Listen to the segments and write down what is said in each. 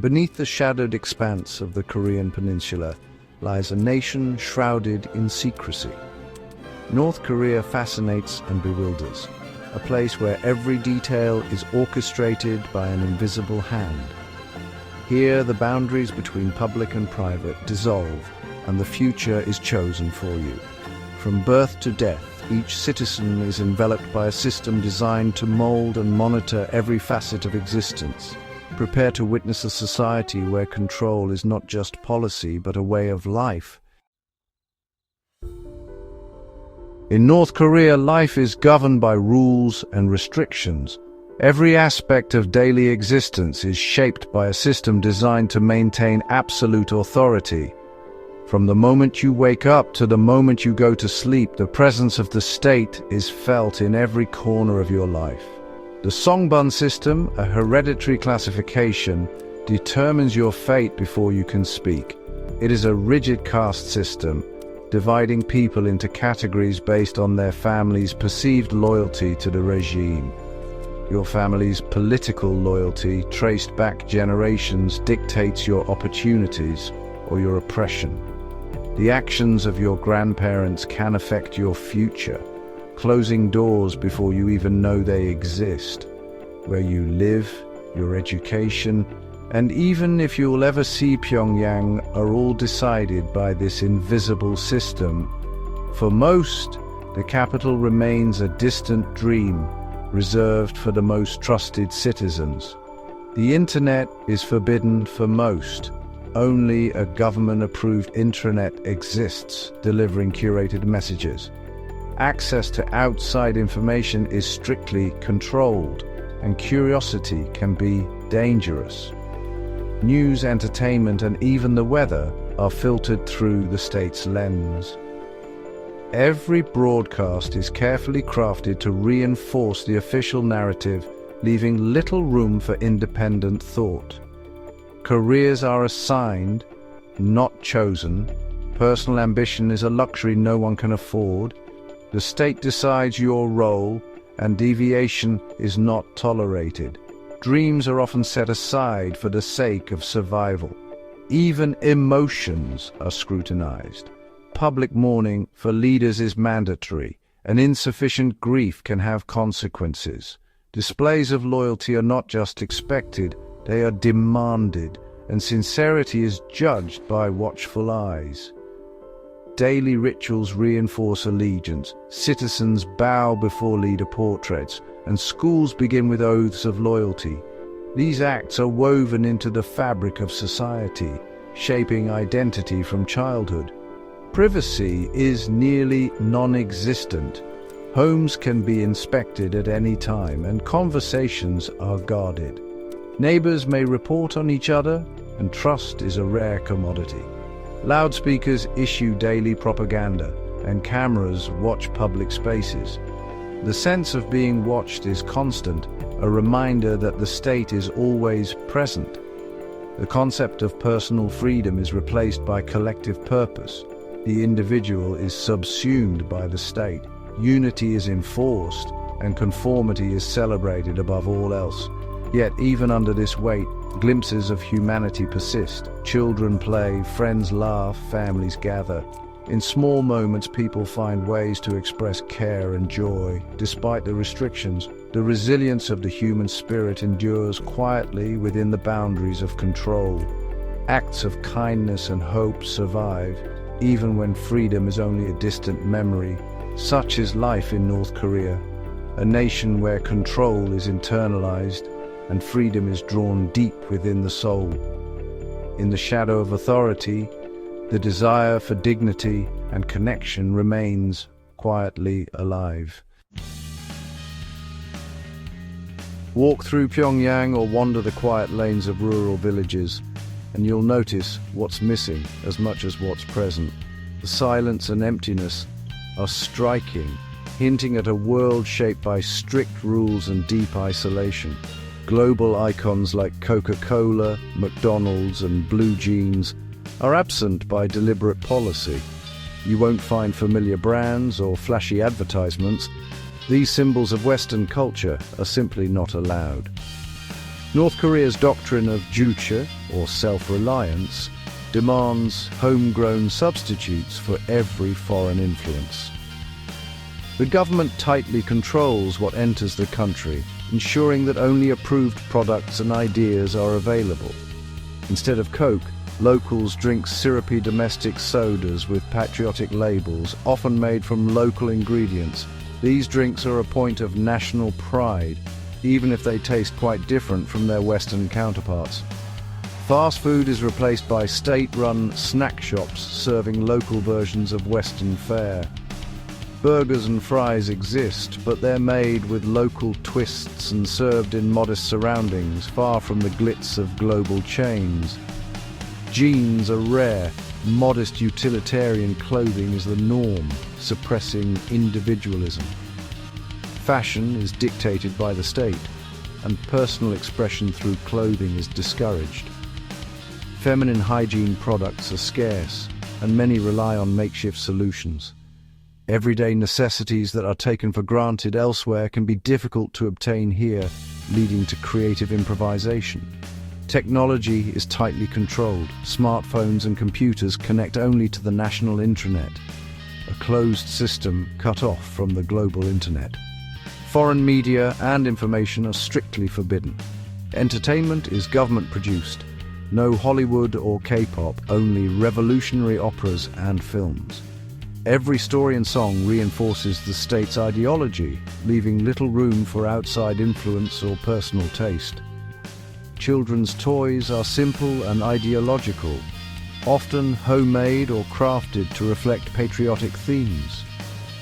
Beneath the shadowed expanse of the Korean peninsula lies a nation shrouded in secrecy. North Korea fascinates and bewilders, a place where every detail is orchestrated by an invisible hand. Here, the boundaries between public and private dissolve, and the future is chosen for you. From birth to death, each citizen is enveloped by a system designed to mold and monitor every facet of existence. Prepare to witness a society where control is not just policy but a way of life. In North Korea, life is governed by rules and restrictions. Every aspect of daily existence is shaped by a system designed to maintain absolute authority. From the moment you wake up to the moment you go to sleep, the presence of the state is felt in every corner of your life. The Songbun system, a hereditary classification, determines your fate before you can speak. It is a rigid caste system, dividing people into categories based on their family's perceived loyalty to the regime. Your family's political loyalty, traced back generations, dictates your opportunities or your oppression. The actions of your grandparents can affect your future, closing doors before you even know they exist. Where you live, your education, and even if you'll ever see Pyongyang are all decided by this invisible system. For most, the capital remains a distant dream, reserved for the most trusted citizens. The internet is forbidden for most. Only a government-approved intranet exists, delivering curated messages. Access to outside information is strictly controlled, and curiosity can be dangerous. News, entertainment, and even the weather are filtered through the state's lens. Every broadcast is carefully crafted to reinforce the official narrative, leaving little room for independent thought. Careers are assigned, not chosen. Personal ambition is a luxury no one can afford. The state decides your role, and deviation is not tolerated. Dreams are often set aside for the sake of survival. Even emotions are scrutinized. Public mourning for leaders is mandatory, and insufficient grief can have consequences. Displays of loyalty are not just expected, they are demanded, and sincerity is judged by watchful eyes. Daily rituals reinforce allegiance, citizens bow before leader portraits, and schools begin with oaths of loyalty. These acts are woven into the fabric of society, shaping identity from childhood. Privacy is nearly non-existent. Homes can be inspected at any time, and conversations are guarded. Neighbors may report on each other, and trust is a rare commodity. Loudspeakers issue daily propaganda, and cameras watch public spaces. The sense of being watched is constant, a reminder that the state is always present. The concept of personal freedom is replaced by collective purpose. The individual is subsumed by the state. Unity is enforced, and conformity is celebrated above all else. Yet, even under this weight, glimpses of humanity persist. Children play, friends laugh, families gather. In small moments, people find ways to express care and joy. Despite the restrictions, the resilience of the human spirit endures quietly within the boundaries of control. Acts of kindness and hope survive, even when freedom is only a distant memory. Such is life in North Korea, a nation where control is internalized and freedom is drawn deep within the soul. In the shadow of authority, the desire for dignity and connection remains quietly alive. Walk through Pyongyang or wander the quiet lanes of rural villages, and you'll notice what's missing as much as what's present. The silence and emptiness are striking, hinting at a world shaped by strict rules and deep isolation. Global icons like Coca-Cola, McDonald's, and blue jeans are absent by deliberate policy. You won't find familiar brands or flashy advertisements. These symbols of Western culture are simply not allowed. North Korea's doctrine of Juche, or self-reliance, demands homegrown substitutes for every foreign influence. The government tightly controls what enters the country, ensuring that only approved products and ideas are available. Instead of Coke, locals drink syrupy domestic sodas with patriotic labels, often made from local ingredients. These drinks are a point of national pride, even if they taste quite different from their Western counterparts. Fast food is replaced by state-run snack shops serving local versions of Western fare. Burgers and fries exist, but they're made with local twists and served in modest surroundings, far from the glitz of global chains. Jeans are rare. Modest utilitarian clothing is the norm, suppressing individualism. Fashion is dictated by the state, and personal expression through clothing is discouraged. Feminine hygiene products are scarce, and many rely on makeshift solutions. Everyday necessities that are taken for granted elsewhere can be difficult to obtain here, leading to creative improvisation. Technology is tightly controlled. Smartphones and computers connect only to the national intranet, a closed system cut off from the global internet. Foreign media and information are strictly forbidden. Entertainment is government-produced. No Hollywood or K-pop, only revolutionary operas and films. Every story and song reinforces the state's ideology, leaving little room for outside influence or personal taste. Children's toys are simple and ideological, often homemade or crafted to reflect patriotic themes.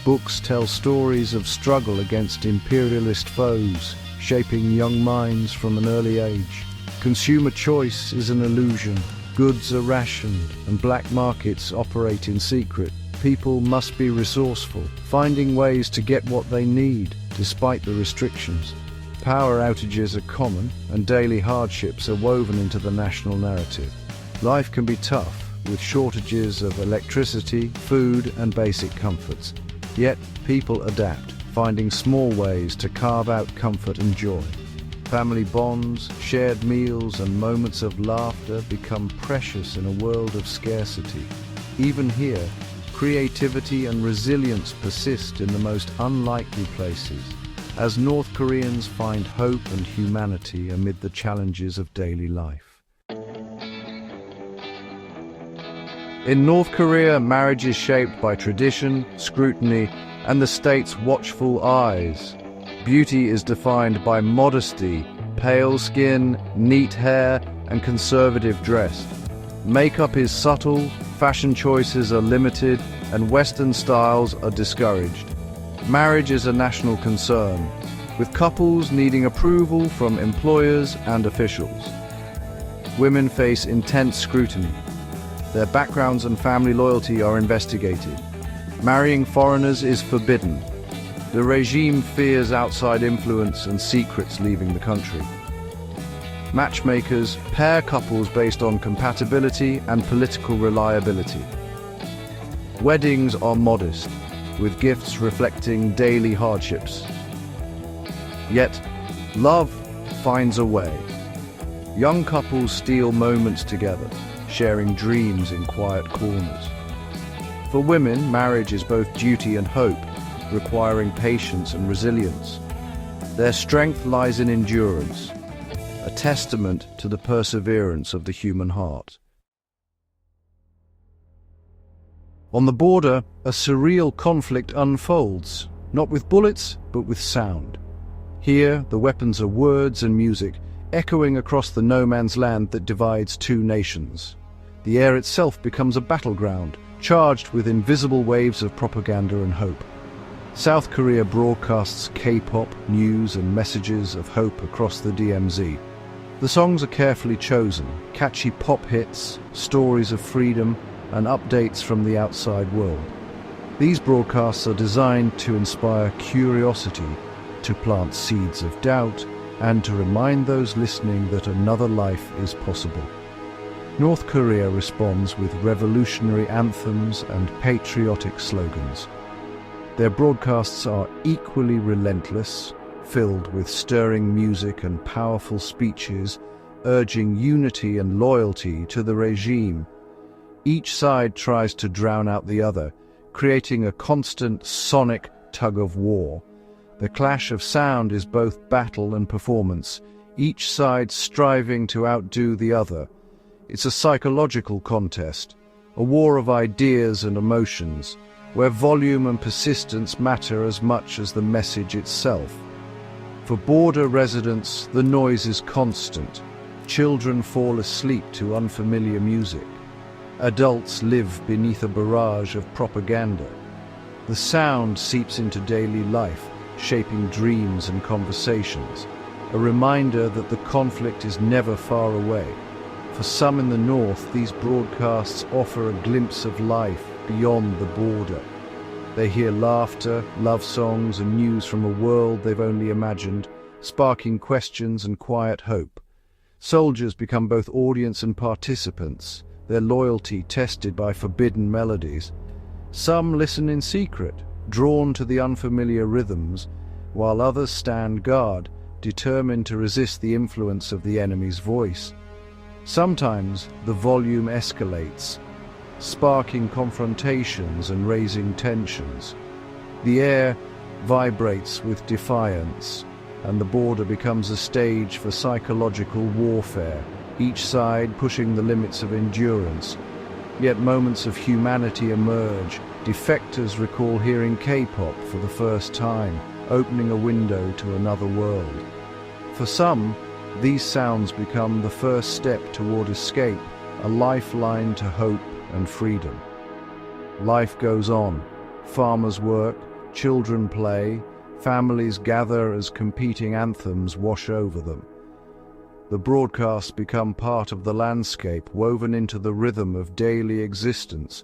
Books tell stories of struggle against imperialist foes, shaping young minds from an early age. Consumer choice is an illusion. Goods are rationed, and black markets operate in secret. People must be resourceful, finding ways to get what they need, despite the restrictions. Power outages are common, and daily hardships are woven into the national narrative. Life can be tough, with shortages of electricity, food, and basic comforts. Yet, people adapt, finding small ways to carve out comfort and joy. Family bonds, shared meals, and moments of laughter become precious in a world of scarcity. Even here, creativity and resilience persist in the most unlikely places, as North Koreans find hope and humanity amid the challenges of daily life. In North Korea, marriage is shaped by tradition, scrutiny, and the state's watchful eyes. Beauty is defined by modesty, pale skin, neat hair, and conservative dress. Makeup is subtle, fashion choices are limited, and Western styles are discouraged. Marriage is a national concern, with couples needing approval from employers and officials. Women face intense scrutiny. Their backgrounds and family loyalty are investigated. Marrying foreigners is forbidden. The regime fears outside influence and secrets leaving the country. Matchmakers pair couples based on compatibility and political reliability. Weddings are modest, with gifts reflecting daily hardships. Yet, love finds a way. Young couples steal moments together, sharing dreams in quiet corners. For women, marriage is both duty and hope, requiring patience and resilience. Their strength lies in endurance, a testament to the perseverance of the human heart. On the border, a surreal conflict unfolds, not with bullets, but with sound. Here, the weapons are words and music, echoing across the no-man's land that divides two nations. The air itself becomes a battleground, charged with invisible waves of propaganda and hope. South Korea broadcasts K-pop, news, and messages of hope across the DMZ. The songs are carefully chosen, catchy pop hits, stories of freedom, and updates from the outside world. These broadcasts are designed to inspire curiosity, to plant seeds of doubt, and to remind those listening that another life is possible. North Korea responds with revolutionary anthems and patriotic slogans. Their broadcasts are equally relentless, filled with stirring music and powerful speeches, urging unity and loyalty to the regime. Each side tries to drown out the other, creating a constant sonic tug-of-war. The clash of sound is both battle and performance, each side striving to outdo the other. It's a psychological contest, a war of ideas and emotions, where volume and persistence matter as much as the message itself. For border residents, the noise is constant. Children fall asleep to unfamiliar music. Adults live beneath a barrage of propaganda. The sound seeps into daily life, shaping dreams and conversations, a reminder that the conflict is never far away. For some in the north, these broadcasts offer a glimpse of life beyond the border. They hear laughter, love songs, and news from a world they've only imagined, sparking questions and quiet hope. Soldiers become both audience and participants, their loyalty tested by forbidden melodies. Some listen in secret, drawn to the unfamiliar rhythms, while others stand guard, determined to resist the influence of the enemy's voice. Sometimes the volume escalates, sparking confrontations and raising tensions. The air vibrates with defiance, and the border becomes a stage for psychological warfare, each side pushing the limits of endurance. Yet moments of humanity emerge. Defectors recall hearing K-pop for the first time, opening a window to another world. For some, these sounds become the first step toward escape, a lifeline to hope and freedom. Life goes on. Farmers work, children play, families gather as competing anthems wash over them. The broadcasts become part of the landscape, woven into the rhythm of daily existence,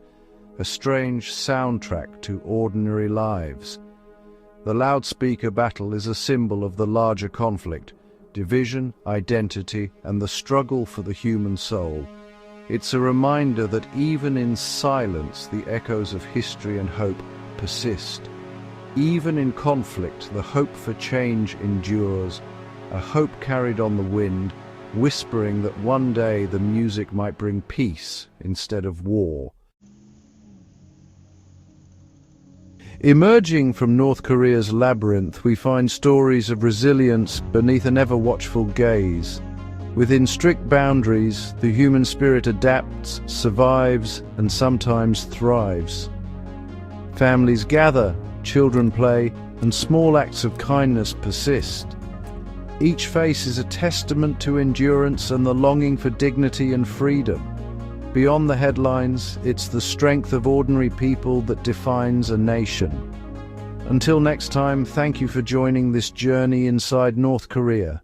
a strange soundtrack to ordinary lives. The loudspeaker battle is a symbol of the larger conflict, division, identity, and the struggle for the human soul. It's a reminder that even in silence, the echoes of history and hope persist. Even in conflict, the hope for change endures, a hope carried on the wind, whispering that one day the music might bring peace instead of war. Emerging from North Korea's labyrinth, we find stories of resilience beneath an ever-watchful gaze. Within strict boundaries, the human spirit adapts, survives, and sometimes thrives. Families gather, children play, and small acts of kindness persist. Each face is a testament to endurance and the longing for dignity and freedom. Beyond the headlines, it's the strength of ordinary people that defines a nation. Until next time, thank you for joining this journey inside North Korea.